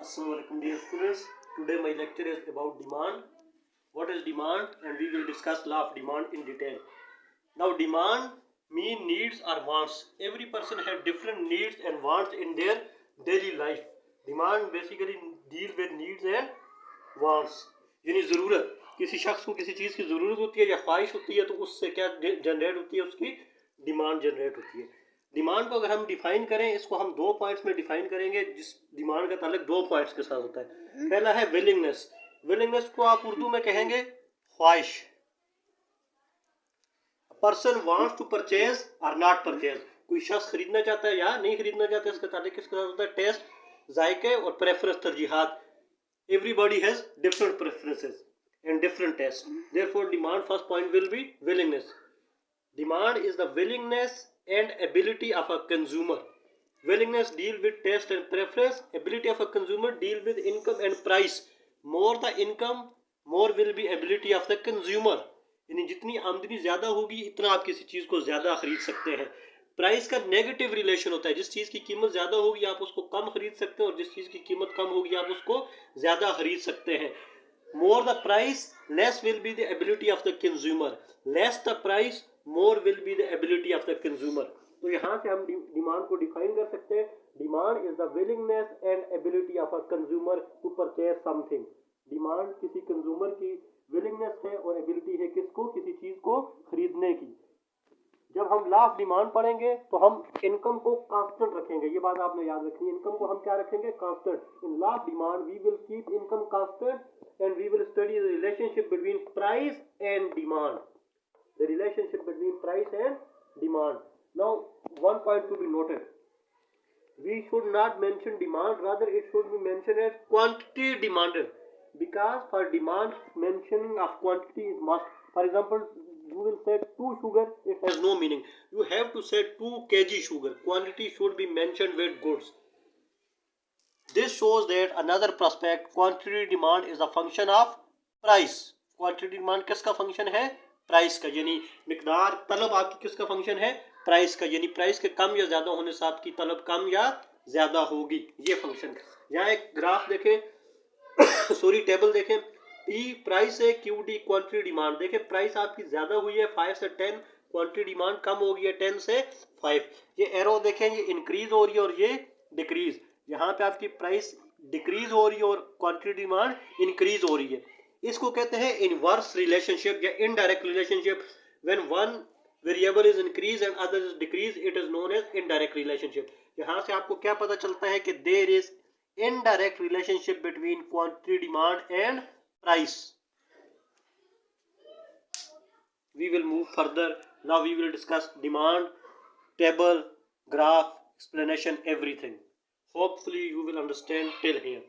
Assalamualaikum dear students. Today my lecture is about demand. What is demand? And we will discuss law of demand in detail. Now demand mean needs or wants. Every person has different needs and wants in their daily life. Demand basically deal with needs and wants. यानी ज़रूरत, किसी शख्स को किसी चीज़ की ज़रूरत होती है या ख्वाहिश होती है तो उससे क्या जनरेट होती है, उसकी डिमांड जनरेट होती है। डिमांड को अगर हम डिफाइन करें, इसको हम दो पॉइंट्स में डिफाइन करेंगे, जिस डिमांड का ताल्लुक दो पॉइंट्स के साथ होता है। पहला है विलिंगनेस। विलिंगनेस को आप उर्दू में कहेंगे ख्वाहिश। पर्सन वांट्स टू परचेज और नॉट परचेज। कोई शख्स खरीदना चाहता है या नहीं खरीदना चाहता है, इसका ताल्लुक किसके साथ होता है? टेस्ट, जायके और preference, तरजीहात। Everybody has different preferences and different tastes. Therefore, demand first point will be willingness. Demand is the willingness and ability of a consumer. Willingness deal with taste and preference. Ability of a consumer deal with income and price. More the income, more will be ability of the consumer. यानी जितनी आमदनी ज्यादा होगी इतना आप किसी चीज को ज्यादा खरीद सकते हैं। प्राइस का नेगेटिव रिलेशन होता है, जिस चीज की कीमत ज्यादा होगी आप उसको कम खरीद सकते हैं और जिस चीज की कीमत कम होगी आप उसको ज्यादा खरीद सकते हैं। More the price less will be the ability of the consumer, less the price more will be the ability of the consumer. तो यहाँ से हम डिमांड को डिफाइन कर सकते हैं। Demand is the willingness and ability of a consumer to purchase something. Demand किसी consumer की विलिंगनेस है और एबिलिटी है किसको, किसी चीज को खरीदने की। जब हम लॉ ऑफ डिमांड पढ़ेंगे तो हम इनकम को कांस्टेंट रखेंगे, ये बात आपने याद रखनी है। इनकम को हम क्या रखेंगे? Constant. In law of demand we will keep income constant and we will study the relationship between price and demand, the relationship between price and demand. Now one point to be noted, we should not mention demand, rather it should be mentioned as quantity demanded, because for demand mentioning of quantity is must. For example, you will say 2 sugar, it has no meaning. You have to say 2 kg sugar. Quantity should be mentioned with goods. This shows that another prospect, quantity demand is a function of price. Quantity demand किसका function है? Price का। यानी मिकदार तलब आपकी किसका function है? Price का। यानी प्राइस के कम या ज्यादा होने से आपकी तलब कम या ज्यादा होगी, ये फंक्शन। यहाँ एक ग्राफ देखें सॉरी टेबल देखें, पी प्राइस है, क्यू डी क्वांटिटी डिमांड। देखें प्राइस आपकी ज्यादा हुई है 5 से 10, क्वांटिटी डिमांड कम हो गई है 10 से 5। ये एरो देखें, ये इंक्रीज हो रही है और ये डिक्रीज। यहाँ पे आपकी प्राइस डिक्रीज हो रही है और क्वांटिटी डिमांड इंक्रीज हो रही है। इसको कहते हैं इनवर्स रिलेशनशिप या indirect relationship. When one variable is increase and other is decrease, it is known as indirect relationship. यहाँ से आपको क्या पता चलता है कि there is indirect relationship between quantity demand and price. We will move further. Now we will discuss demand, table, graph, explanation, everything. Hopefully you will understand till here.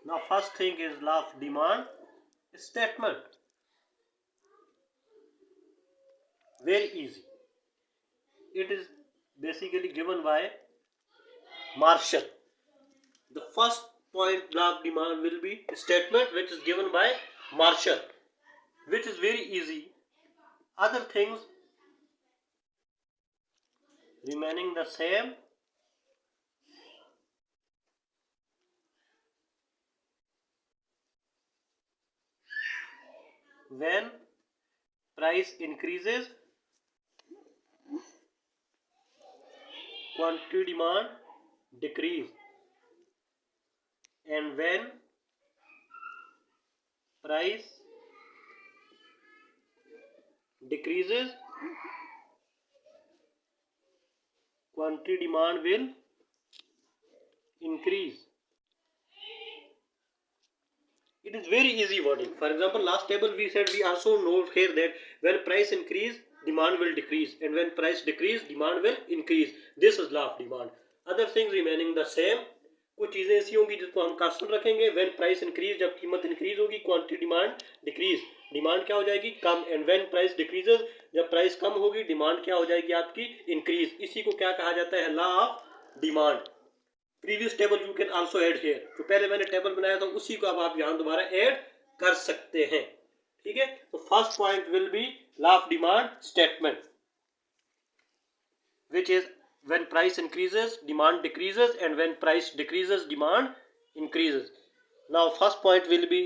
Now first thing is law of demand statement. Very easy. It is basically given by Marshall. The first point law of demand will be statement which is given by Marshall, which is very easy. Other things remaining the same. When price increases, quantity demand decrease, and when price decreases, quantity demand will increase. It is very easy wording. For example, last table we said, we also know here that when price increase, demand will decrease, and when price decrease, demand will increase. This is law of demand. Other things remaining the same. कुछ चीजें ऐसी होंगी जिसको हम constant रखेंगे। when price increase, जब कीमत increase होगी, क्वांटिटी डिमांड डिक्रीज, डिमांड क्या हो जाएगी? कम। एंड when price decreases, जब प्राइस कम होगी, डिमांड क्या हो जाएगी आपकी? इंक्रीज। इसी को क्या कहा जाता है? Law of demand. Previous table you can also add here. जो पहले मैंने टेबल बनाया था उसी को अब आप यहाँ दोबारा ऐड कर सकते हैं। ठीक है, तो first point will be law of demand statement, which is when price increases demand decreases, and when price decreases demand increases. Now first point will be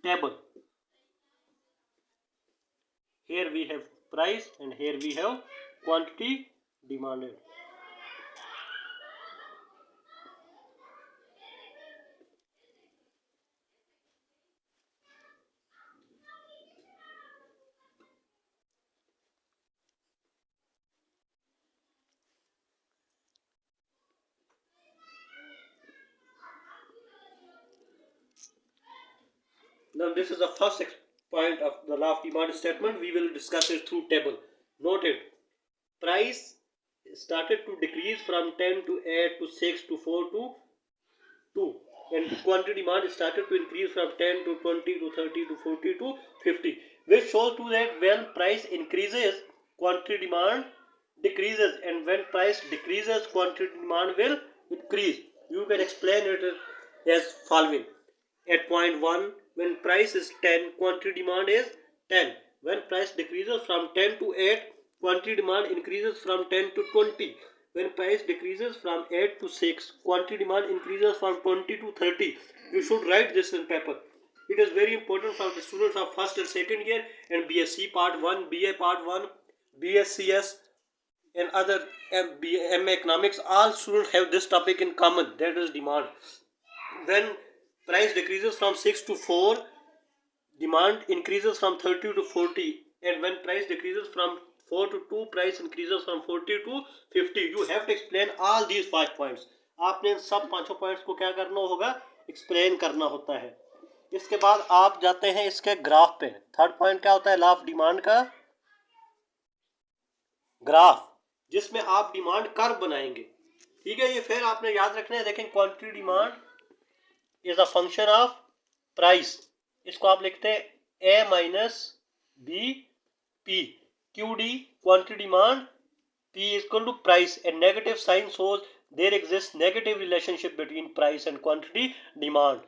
table. Here we have price and here we have quantity demanded. Now this is the first point of the law of demand statement. We will discuss it through table. Note it. Price started to decrease from 10 to 8 to 6 to 4 to 2, and quantity demand started to increase from 10 to 20 to 30 to 40 to 50, which shows to that when price increases quantity demand decreases, and when price decreases quantity demand will increase. You can explain it as following. At point 1, when price is 10, quantity demand is 10. When price decreases from 10 to 8, quantity demand increases from 10 to 20. When price decreases from 8 to 6, quantity demand increases from 20 to 30. You should write this in paper. It is very important for the students of first and second year and BSc part 1, BA part 1, BScs and other MA economics. All students have this topic in common, that is demand. When price decreases from 6 to 4, demand increases from 30 to 40, and when price decreases from 4 to 2, price increases from 40 to 50. You have to explain all these 5 points. आपने इन सब पांचों points को क्या करना होगा, explain करना होता है. इसके बाद आप जाते हैं इसके ग्राफ पे. थर्ड पॉइंट क्या होता है, लॉ ऑफ डिमांड का ग्राफ, जिसमें आप डिमांड कर्व बनाएंगे. ठीक है, ये फिर आपने याद रखना है. देखें, quantity demand is a function of price. इसको आप लिखते हैं A minus B P. Q D quantity demand, P is equal to price, and negative sign shows there exist negative relationship between price and quantity demand.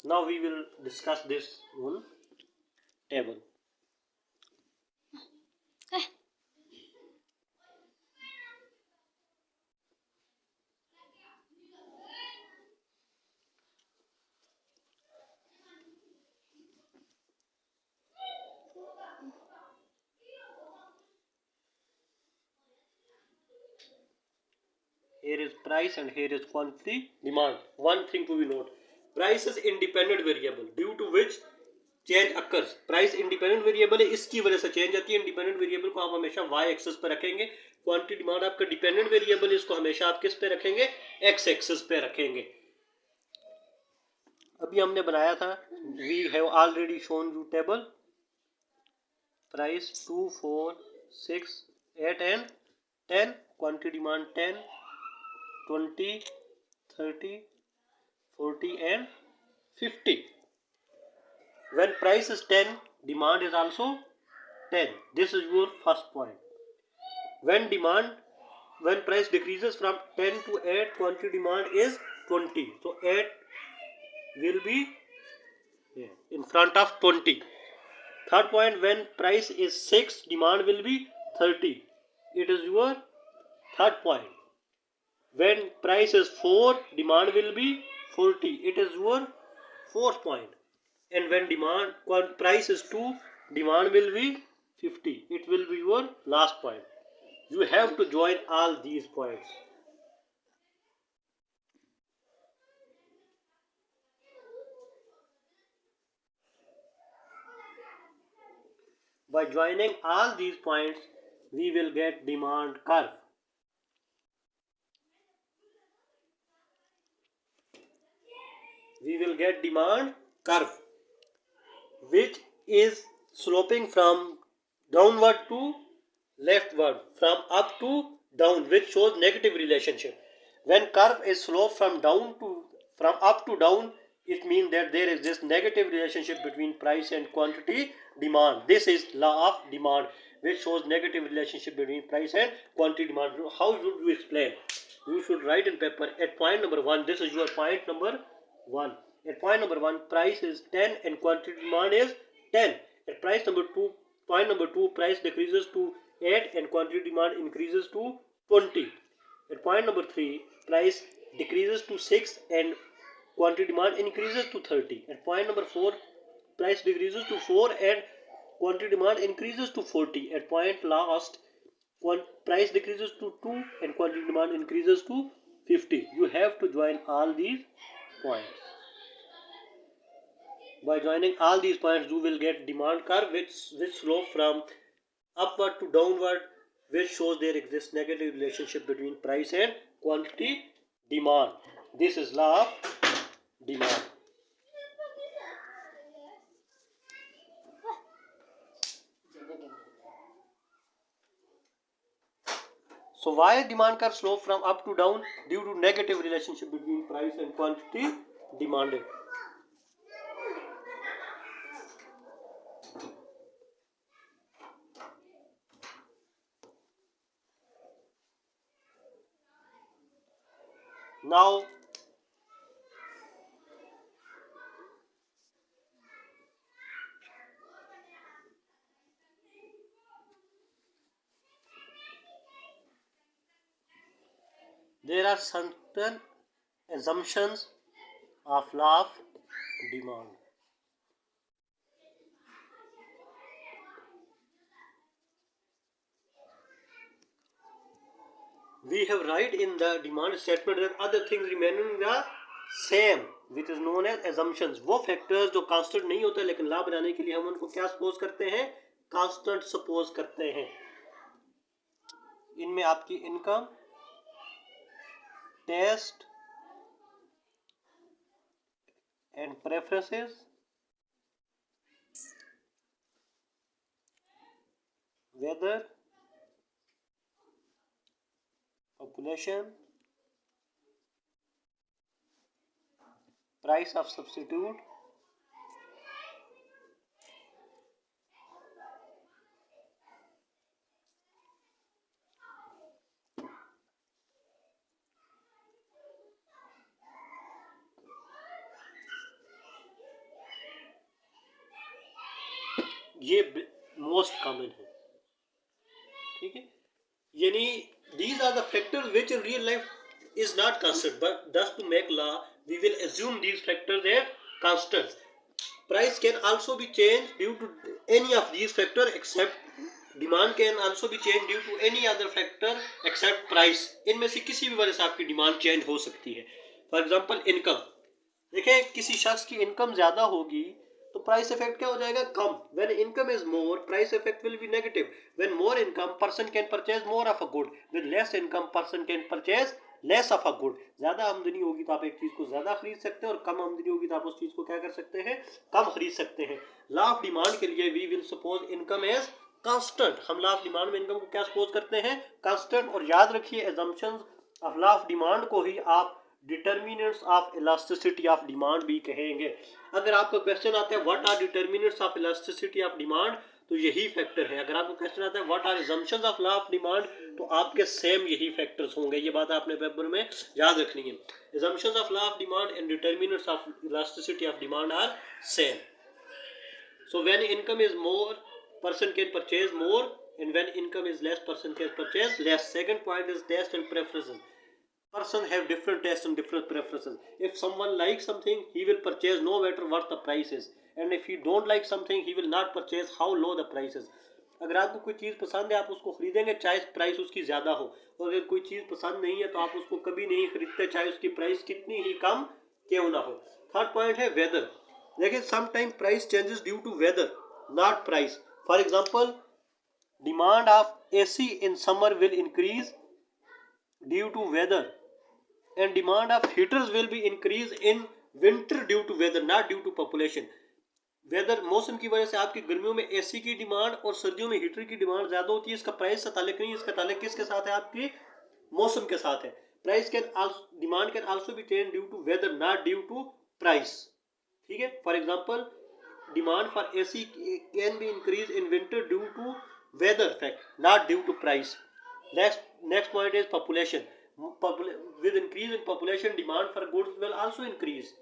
Now we will discuss this on table. Here is price and here is quantity demand. One thing to be note, price is independent variable due to which change occurs. Price independent variable है, इसकी वजह से change आती है. Independent variable को आप हमेशा y axis पे रखेंगे. क्वांटिटी डिमांड आपका डिपेंडेंट वेरिएबल, इसको हमेशा आप किस पे रखेंगे, x एक्सिस पे रखेंगे. अभी हमने बनाया था, we have already shown you table. Price 2, 4, 6, 8 and 10, quantity demand 10, 20, 30, 40 and 50. When price is 10, demand is also 10. This is your first point. When price decreases from 10 to 8, quantity demand is 20. So 8 will be in front of 20. Third point, when price is 6, demand will be 30. It is your third point. When price is 4, demand will be 40. It is your fourth point. And when price is 2, demand will be 50. It will be your last point. You have to join all these points. By joining all these points, we will get demand curve. We will get demand curve, which is sloping from downward to leftward, from up to down, which shows negative relationship. When curve is sloped from up to down, it means that there is this negative relationship between price and quantity demand. This is law of demand, which shows negative relationship between price and quantity demand. How should you explain? You should write in paper at point number 1. This is your point number 1. At point number 1, price is 10 and quantity demand is 10. At point number 2, price decreases to 8 and quantity demand increases to 20. At point number 3, price decreases to 6 and quantity demand increases to 30. At point number 4, price decreases to 4 and quantity demand increases to 40. At point last, price decreases to 2 and quantity demand increases to 50. You have to join all these points. By joining all these points, you will get demand curve which slope from upward to downward, which shows there exists negative relationship between price and quantity demand. This is law of demand. So why demand curve slope from up to down? Due to negative relationship between price and quantity demanded. Now there are certain assumptions of law of demand. We have write in the demand statement that other things remaining the same, which is known as assumptions. वो factors जो constant नहीं होते लेकिन ला बनाने के लिए हम उनको क्या सपोज करते हैं? कांस्टेंट सपोज करते हैं. इनमें आपकी income, taste and preferences, weather, population, price of substitute, ये मोस्ट कॉमन है. ठीक है, यानी these are the factors which in real life is not constant, but thus to make law we will assume these factors as constant. Price can also be changed due to any of these factors except demand can also be changed due to any other factor except price. इनमें से किसी भी वजह से आपकी demand change हो सकती है. फॉर एग्जांपल इनकम, देखें किसी शख्स की इनकम ज्यादा होगी तो प्राइस इफेक्ट क्या हो जाएगा? कम. When income is more, price effect will be negative. When more income, person can purchase more of a good. With less income, person can purchase less of a good. ज्यादा आमदनी होगी तो आप एक चीज को ज्यादा खरीद सकते हैं और कम आमदनी होगी तो आप उस चीज को क्या कर सकते हैं? कम खरीद सकते हैं. लॉ ऑफ डिमांड के लिए we will suppose income as constant. हम लॉ ऑफ डिमांड में इनकम को क्या सपोज करते हैं? कांस्टेंट. और याद रखिए assumptions of law of demand को ही आप determinants of elasticity of demand भी कहेंगे. अगर आपको क्वेश्चन आता है what are determinants of elasticity of demand, तो यही फैक्टर है. अगर आपको क्वेश्चन आता है what are assumptions of law of demand, तो आपके सेम यही फैक्टर्स होंगे. ये बात आपने पेपर में याद रखनी है. Assumptions of law of demand and determinants of elasticity of demand are same. So when income is more, person can purchase more, and when income is less, person can purchase less. Second point is taste and preferences. Person have different tastes and different preferences. If someone likes something, he will purchase no matter what the price is, and if he don't like something, he will not purchase how low the price is. अगर आपको कोई चीज़ पसंद है आप उसको खरीदेंगे चाहे price उसकी ज़्यादा हो, और अगर कोई चीज़ पसंद नहीं है तो आप उसको कभी नहीं खरीदते चाहे उसकी प्राइस कितनी ही कम क्यों ना हो. थर्ड पॉइंट है वेदर. देखिए sometime price changes due to weather, not price. For example, demand of AC in summer will increase due to weather, and demand of heaters will be increase in winter due to weather, not due to population. Weather, मौसम की वजह से आपकी गर्मियों में AC की demand और सर्दियों में हीटर की डिमांड ज्यादा होती है. इसका प्राइस से ताल्लुक नहीं, इसका ताल्लुक किसके साथ है? आपकी मौसम के साथ है. Price can demand can also be change due to weather, not due to price. ठीक है. For example, demand for AC can be increase in winter due to weather fact, not due to price. Next point is population. With increase in population, demand for goods will also increase.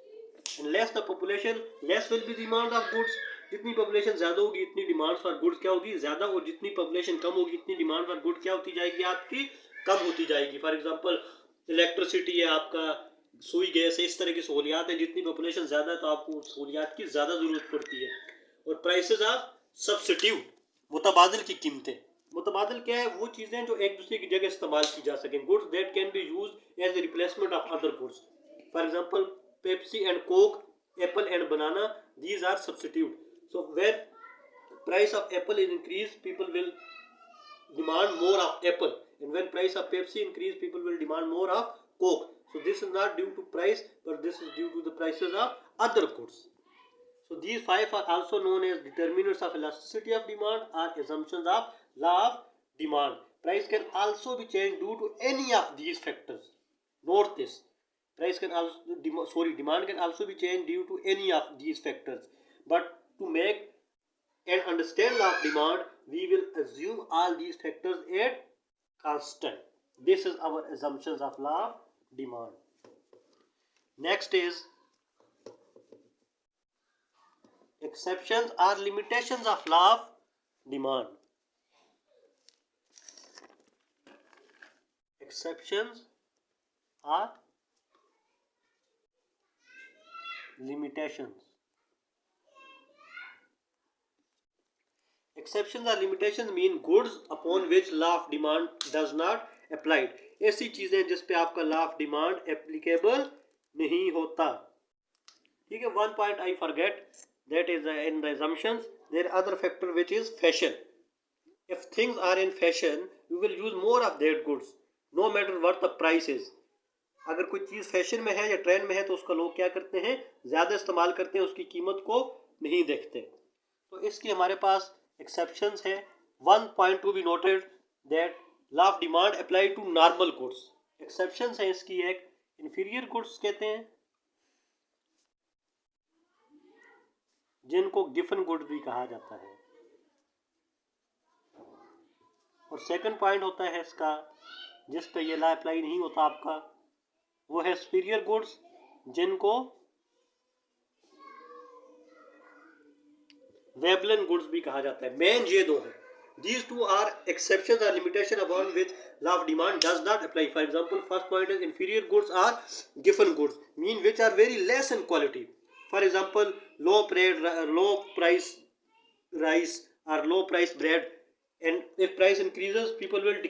and less the population, less will be demand of goods. जितनी population ज्यादा होगी इतनी demand for goods क्या होगी, ज्यादा, और जितनी population कम होगी इतनी डिमांड फॉर गुड क्या होती जाएगी, आपकी कम होती जाएगी. फॉर एग्जांपल इलेक्ट्रिसिटी है आपका, सुई गैस है, इस तरह की सहूलियात है. जितनी पॉपुलेशन ज्यादा है तो आपको सहूलियात की ज्यादा जरूरत पड़ती है. और प्राइसेस ऑफ सब्स्टिट्यूट, मुतबादिल की कीमतें. मुतबादिल क्या है, वो चीजें जो एक दूसरे की जगह इस्तेमाल की जा सकें. Goods that can be used as a replacement of other goods. For example Pepsi and Coke, apple and banana, these are substitute. So when price of apple is increased, people will demand more of apple, and when price of Pepsi increase, people will demand more of Coke. So this is not due to price, but this is due to the prices of other goods. So these five are also known as determinants of elasticity of demand or assumptions of law of demand. Price can also be changed due to any of these factors. Note this. Price can also, demand can also be changed due to any of these factors. But to make and understand law of demand, we will assume all these factors at constant. This is our assumptions of law of demand. Next is exceptions or limitations of law of demand. Exceptions are limitations. Exceptions or limitations mean goods upon which law of demand does not apply. ऐसी चीजें जिस पे आपका law of demand applicable नहीं होता. ठीक है. One point I forget, that is in the assumptions there are other factor which is fashion. If things are in fashion, you will use more of that goods, no matter what the price is. अगर कोई चीज़ fashion में है या trend में है तो उसका लोग क्या करते हैं, ज़्यादा इस्तेमाल करते हैं, उसकी कीमत को नहीं देखते. तो इसकी हमारे पास एक्सेप्शंस है. One point to be noted that law of demand apply to normal goods. Exceptions है इसकी. एक इंफीरियर गुड्स कहते हैं जिनको गिफन गुड्स भी कहा जाता है. और सेकंड पॉइंट होता है इसका जिस पे ये लॉ अप्लाई नहीं होता आपका, वो है सुपीरियर गुड्स जिनको वेबलन गुड्स भी कहा जाता है. मेन ये दो हैं. These two are exceptions or limitation upon which law of demand does not apply. For example, first point is inferior goods are given goods, mean which are very less in quality. For example, low price rice or low price bread, and if price increases, people will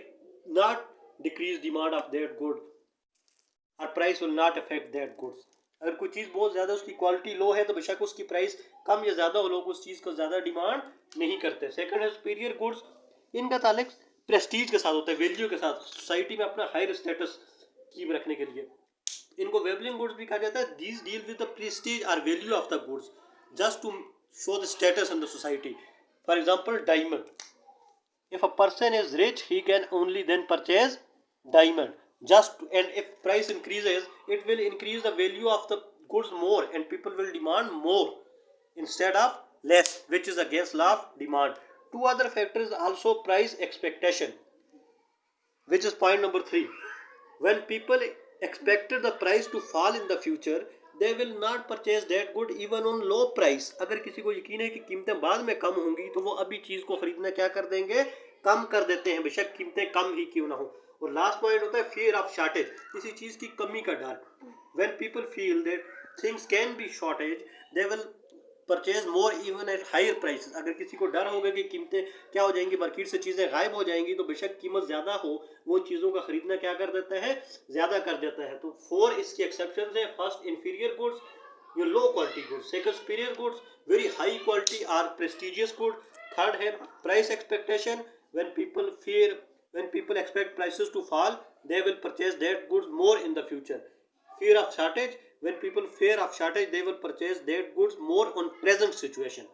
not decrease demand of that good, और price will not affect that goods. अगर कोई चीज़ बहुत ज़्यादा उसकी quality लो है तो बेशक उसकी प्राइस कम या ज़्यादा हो, लोग उस चीज़ को ज़्यादा डिमांड नहीं करते. सेकंड है सुपीरियर गुड्स. इनका ताल्लुक प्रेस्टीज के साथ होता है, वैल्यू के साथ, सोसाइटी में अपना हायर स्टेटस कीप रखने के लिए. इनको वेबलिंग गुड्स भी कहा जाता है. These deal with the prestige और value of the goods just to show the status in the society. For example diamond. If a person is rich he can only then purchase diamond. And if price increases, it will increase the value of the goods more, and people will demand more instead of less, which is against law of demand. Two other factors also price expectation, which is point number 3. When people expected the price to fall in the future, they will not purchase that good even on low price. अगर किसी को यकीन है कि कीमतें बाद में कम होंगी तो वो अभी चीज को खरीदना क्या कर देंगे, कम कर देते हैं, बेशक कीमतें कम ही क्यों ना हो. और लास्ट पॉइंट होता है फियर ऑफ शॉर्टेज, किसी चीज की कमी का डर. When people feel that things can be shortage, they will purchase more even at higher prices. अगर किसी को डर होगा कि कीमतें क्या हो जाएंगी, मार्केट से चीजें गायब हो जाएंगी, तो बेशक कीमत ज्यादा हो, वो चीजों का खरीदना क्या कर देता है, ज्यादा कर देता है. तो 4 इसकी एक्सेप्शन है. First inferior goods, your low quality goods. Second, superior goods, very high quality or prestigious good. Third है price expectation. When people expect prices to fall, they will purchase that goods more in the future. Fear of shortage. When people fear of shortage, they will purchase that goods more on present situation.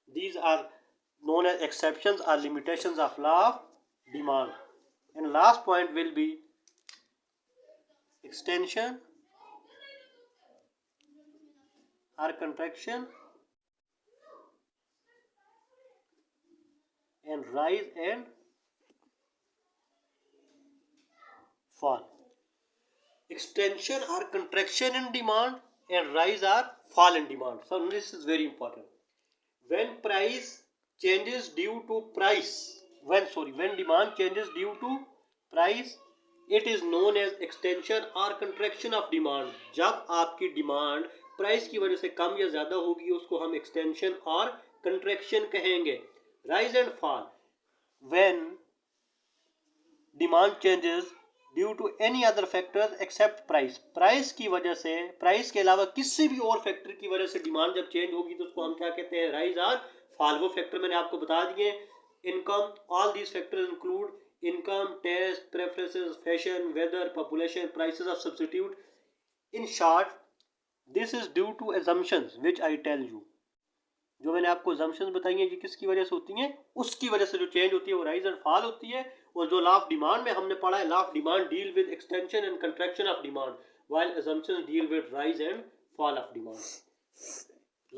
These are known as exceptions or limitations of law of demand. And last point will be extension or contraction and rise and fall. Extension or contraction in demand and rise or fall in demand. So this is very important. When price changes due to price, when demand changes due to price, it is known as extension or contraction of demand. जब आपकी demand price की वजह से कम या ज्यादा होगी उसको हम एक्सटेंशन और कंट्रैक्शन कहेंगे. Rise and fall, when demand changes due to any other factors except price. Price की वजह से, प्राइस के अलावा किसी भी और फैक्टर की वजह से डिमांड जब चेंज होगी तो उसको हम क्या कहते हैं, राइज और फॉल. वो फैक्टर मैंने आपको बता दिए. Income, all these factors include income, taste, preferences, fashion, weather, population, prices of substitute. In short, this is due to assumptions which I tell you. जो मैंने आपको assumptions बताई हैं कि किसकी वजह से होती हैं, उसकी वजह से जो चेंज होती है वो राइज एंड फॉल होती है. और जो लॉ ऑफ डिमांड में हमने पढ़ा है, law of demand deal with extension and contraction of demand, while assumptions deal with rise and fall of demand.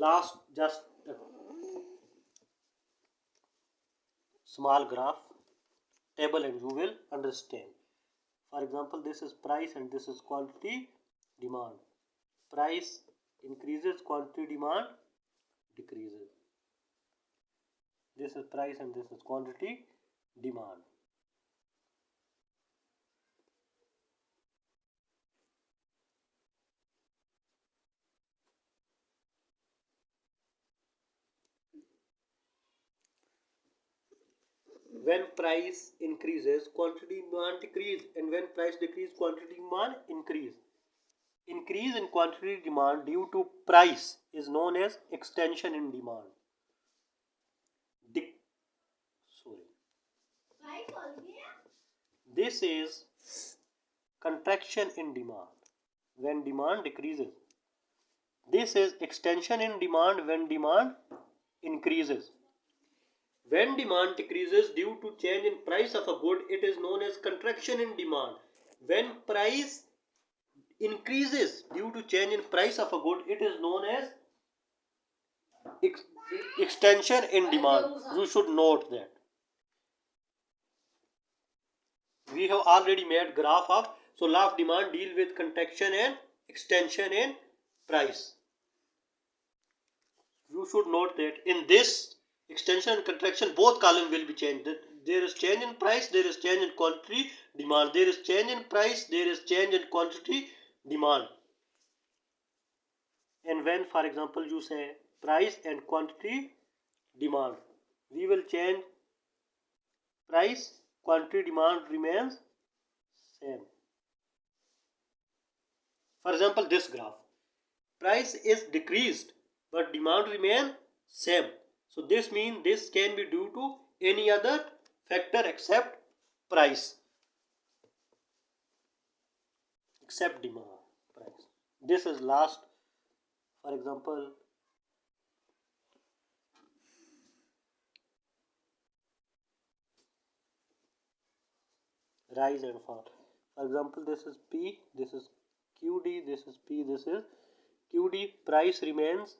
Last just small graph table and you will understand. For example, this is price and this is quantity demand. Price increases, quantity demand decreases. This is price and this is quantity demand. When price increases, quantity demand decrease, and when price decrease, quantity demand increase. Increase in quantity demand due to price is known as extension in demand. This is contraction in demand when demand decreases. This is extension in demand when demand increases. When demand decreases due to change in price of a good, it is known as contraction in demand. When price increases due to change in price of a good, it is known as extension in demand. You should note that. We have already made graph of, so law of demand deal with contraction and extension in price. You should note that in this extension and contraction, both column will be changed. There is change in price, there is change in quantity demand. There is change in price, there is change in quantity demand. And when, for example, you say price and quantity demand, we will change price, quantity demand remains same. For example, this graph, price is decreased but demand remains same. So this means this can be due to any other factor except price, except demand, price. This is last. For example, rise and fall. For example, this is P, this is QD, this is P, this is QD. Price remains,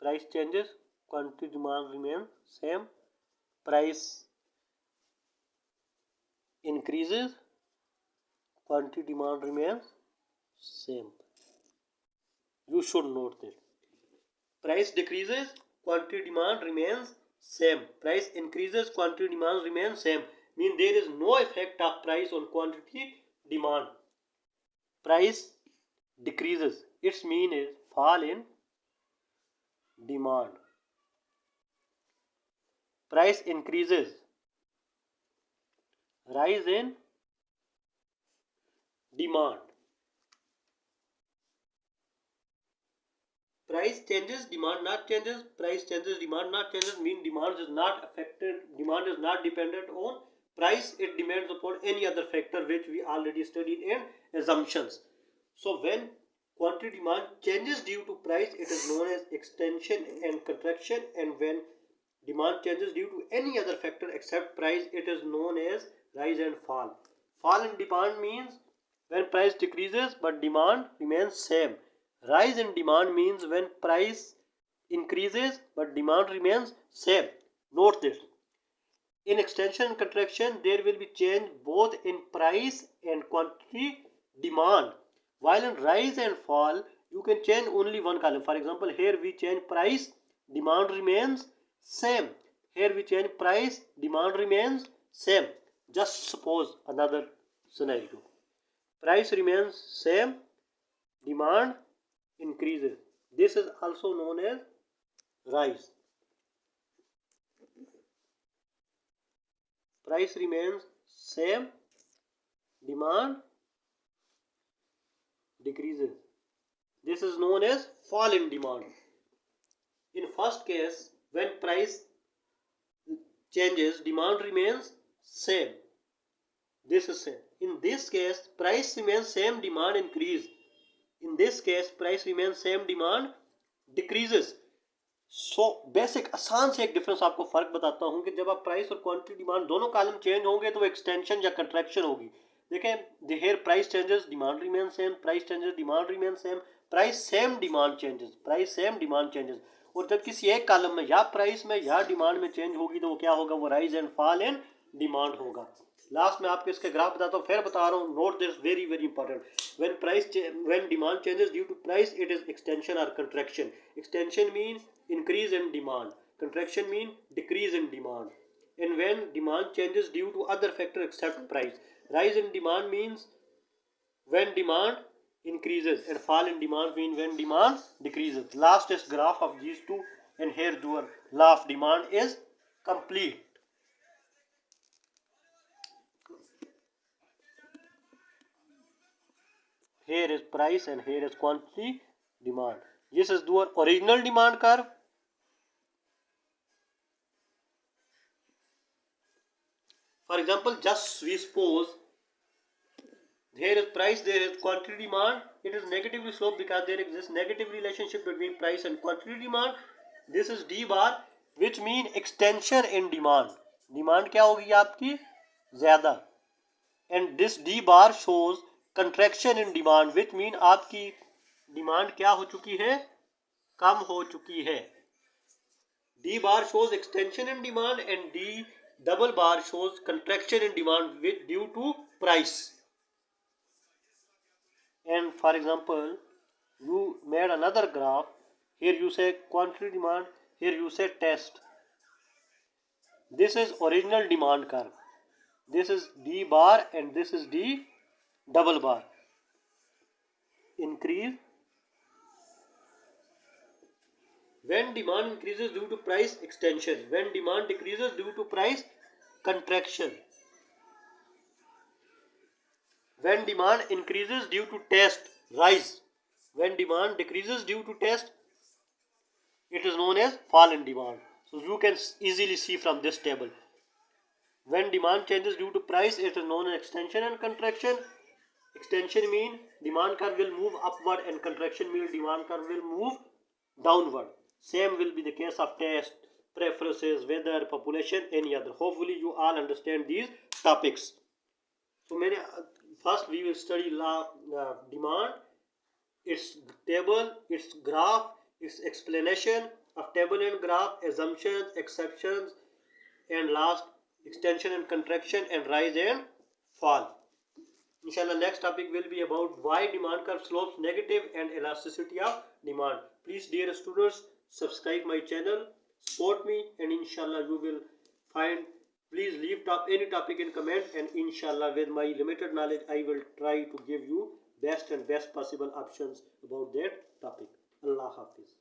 price changes, quantity demand remains same. Price increases, quantity demand remains same. You should note that. Price decreases, quantity demand remains same. Price increases, quantity demand remains same. Mean there is no effect of price on quantity demand. Price decreases, its mean is fall in demand. Price increases, rise in demand. Price changes, demand not changes. Price changes, demand not changes. Mean demand is not affected, demand is not dependent on price. It depends upon any other factor which we already studied in assumptions. So when quantity demand changes due to price, it is known as extension and contraction. And when demand changes due to any other factor except price, it is known as rise and fall. Fall in demand means when price decreases but demand remains same. Rise in demand means when price increases but demand remains same. Note this. In extension and contraction, there will be change both in price and quantity demand. While in rise and fall, You can change only one column. For example, here we change price, demand remains same. Here we change price, demand remains same. Just suppose another scenario. Price remains same, demand increases. This is also known as rise. Price remains same, demand decreases. This is known as fall in demand. In first case, when price changes, demand remains same. This is same. In this case, price remains same, demand increase. In this case, price remains same, demand decreases. So basic आसान से एक difference आपको फर्क बताता हूं कि जब आप प्राइस और क्वांटिटी डिमांड दोनों कॉलम चेंज होंगे तो एक्सटेंशन या कंट्रैक्शन होगी. देखें, here price changes, demand remain same, price changes, demand remain same, price same, demand changes, price same, demand changes. और जब किसी एक कॉलम में या प्राइस में या डिमांड में चेंज होगी तो वो क्या होगा, वो rise and fall in demand होगा. लास्ट में आपको इसके ग्राफ बताता हूँ, फिर बता रहा हूँ, note this, very very important. when demand changes due to price, it is extension or contraction. Extension means increase in demand, contraction means decrease in demand. And when demand changes due to other factor except price, rise in demand means when demand increases, and fall in demand means when demand decreases. Last is graph of these two, and here your law of demand is complete. Here is price and here is quantity demand. This is your original demand curve. For example, just we suppose here is price, there is quantity demand. It is negatively sloped because there exists negative relationship between price and quantity demand. This is D bar, which mean extension in demand. Demand क्या होगी आपकी, ज़्यादा. And this D bar shows contraction in demand, which mean आपकी demand क्या हो चुकी है, कम हो चुकी है. D bar shows extension in demand and D double bar shows contraction in demand with due to price. And for example, you made another graph. Here you say quantity demand, here you say test. This is original demand curve. This is D bar and this is D double bar. Increase. When demand increases due to price, extension. When demand decreases due to price, contraction. When demand increases due to test, rise. When demand decreases due to test, it is known as fall in demand. So you can easily see from this table. When demand changes due to price, it is known as extension and contraction. Extension means demand curve will move upward and contraction means demand curve will move downward. Same will be the case of test, preferences, weather, population, any other. Hopefully you all understand these topics. So first we will study law demand, its table, its graph, its explanation of table and graph, assumptions, exceptions, and last extension and contraction and rise and fall. Inshallah, next topic will be about why demand curve slopes negative and elasticity of demand. Please, dear students, subscribe my channel, support me, and inshallah you will find. Please leave any topic in comment, and inshallah with my limited knowledge I will try to give you best and best possible options about that topic. Allah Hafiz.